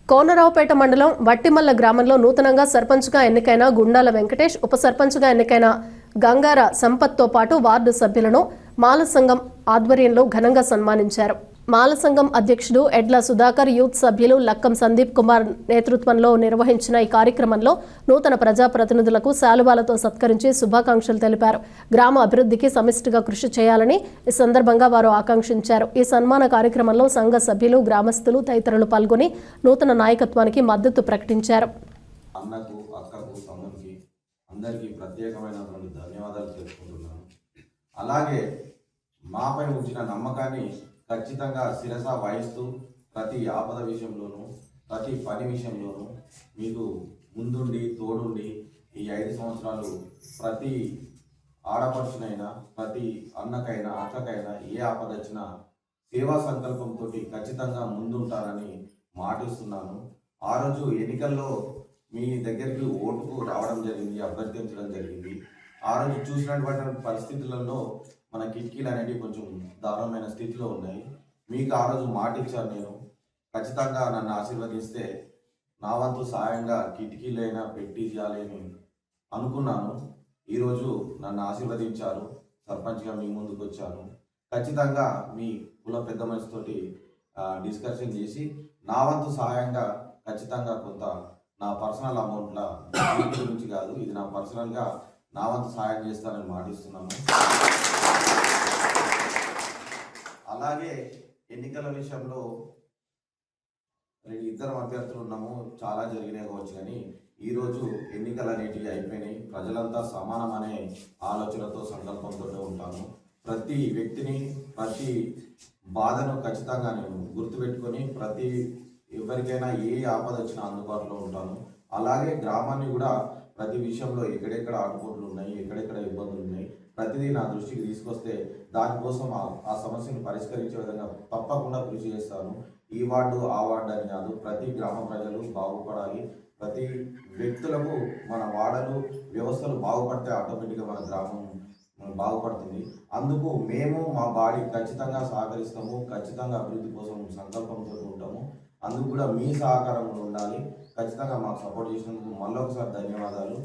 కోనరావుపేట మండలం వట్టిమల్ల గ్రామంలో నూతనంగా సర్పంచ్గా ఎన్నికైన గుండాల వెంకటేష్, ఉప సర్పంచ్గా ఎన్నికైన గంగార సంపత్తో పాటు వార్డు సభ్యులను మాల సంఘం ఆధ్వర్యంలో ఘనంగా సన్మానించారు. మాల సంఘం అధ్యక్షుడు ఎడ్ల సుధాకర్, యూత్ సభ్యులు లక్కం సందీప్ కుమార్ నేతృత్వంలో నిర్వహించిన ఈ కార్యక్రమంలో నూతన ప్రజాప్రతినిధులకు శాలువాలతో సత్కరించి శుభాకాంక్షలు తెలిపారు. గ్రామ అభివృద్ధికి సమిష్టిగా కృషి చేయాలని ఈ సందర్భంగా వారు ఆకాంక్షించారు. ఈ సన్మాన కార్యక్రమంలో సంఘ సభ్యులు, గ్రామస్తులు తదితరులు పాల్గొని నూతన నాయకత్వానికి మద్దతు ప్రకటించారు. అలాగే మాపై ఉంచిన నమ్మకాన్ని ఖచ్చితంగా శిరస వహిస్తూ ప్రతి ఆపద విషయంలోనూ, ప్రతి పని విషయంలోనూ మీకు ముందుండి తోడుండి ఈ 5 సంవత్సరాలు ప్రతి ఆడపడుచునైనా, ప్రతి అన్నకైనా, అక్కకైనా ఏ ఆపద వచ్చినా సేవా సంకల్పంతో ఖచ్చితంగా ముందుంటారని మాటిస్తున్నాను. ఆ రోజు ఎన్నికల్లో మీ దగ్గరికి ఓటుకు రావడం జరిగింది, అభ్యర్థించడం జరిగింది. ఆ రోజు చూసినటువంటి పరిస్థితులలో మన కిటికీలు అనేవి కొంచెం దారుణమైన స్థితిలో ఉన్నాయి. మీకు ఆ రోజు మాట ఇచ్చాను, నేను ఖచ్చితంగా నన్ను ఆశీర్వదిస్తే నా వంతు సాయంగా కిటికీలైనా పెట్టించాలి అని అనుకున్నాను. ఈరోజు నన్ను ఆశీర్వదించారు, సర్పంచ్గా మీ ముందుకు వచ్చాను. ఖచ్చితంగా మీ కుల పెద్ద మనిషితోటి డిస్కషన్ చేసి నా వంతు సహాయంగా ఖచ్చితంగా కొంత నా పర్సనల్ అమౌంట్ల గురించి కాదు, ఇది నా పర్సనల్గా నా వంతు సహాయం చేస్తానని మాటిస్తున్నాను. అలాగే ఎన్నికల విషయంలో ఇద్దరు అభ్యర్థులు ఉన్నాము, చాలా జరిగినాయి కావచ్చు, కానీ ఈరోజు ఎన్నికలు అనేటివి అయిపోయినాయి. ప్రజలంతా సమానం అనే ఆలోచనతో, సంకల్పంతో ఉంటాను. ప్రతి వ్యక్తిని, ప్రతి బాధను ఖచ్చితంగా నేను గుర్తుపెట్టుకొని ఎవరికైనా ఏ ఆపద వచ్చినా అందుబాటులో ఉంటాను. అలాగే గ్రామాన్ని కూడా ప్రతి విషయంలో ఎక్కడెక్కడ ఆటుపోట్లు ఉన్నాయి, ఎక్కడెక్కడ ఇబ్బందులు ఉన్నాయి, ప్రతిదీ నా దృష్టికి తీసుకొస్తే దానికోసం ఆ సమస్యను పరిష్కరించే విధంగా తప్పకుండా కృషి చేస్తాను. ఈ వార్డు ఆ వార్డు అని కాదు, ప్రతి గ్రామ ప్రజలు బాగుపడాలి. ప్రతి వ్యక్తులకు మన వార్డులు, వ్యవస్థలు బాగుపడితే ఆటోమేటిక్గా మన గ్రామం బాగుపడుతుంది. అందుకు మేము మా బాడీ ఖచ్చితంగా సహకరిస్తాము, ఖచ్చితంగా అభివృద్ధి కోసం సంకల్పంతో ఉంటాము. అందుకు కూడా మీ సహకారం ఉండాలి. ఖచ్చితంగా మాకు సపోర్ట్ చేసినందుకు మళ్ళొకసారి ధన్యవాదాలు.